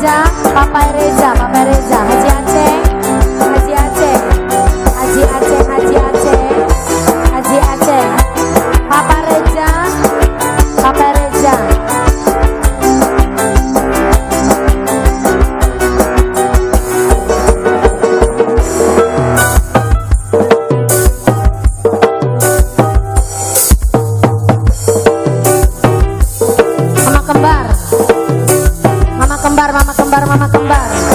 Reza, Papa Reza, Haji Aceh, Haji Aceh, Haji Aceh, Haji Aceh, Haji Aceh, Papa Reza, Papa Reza. Mama kembar, mama kembar, mama kembar, mama kembar.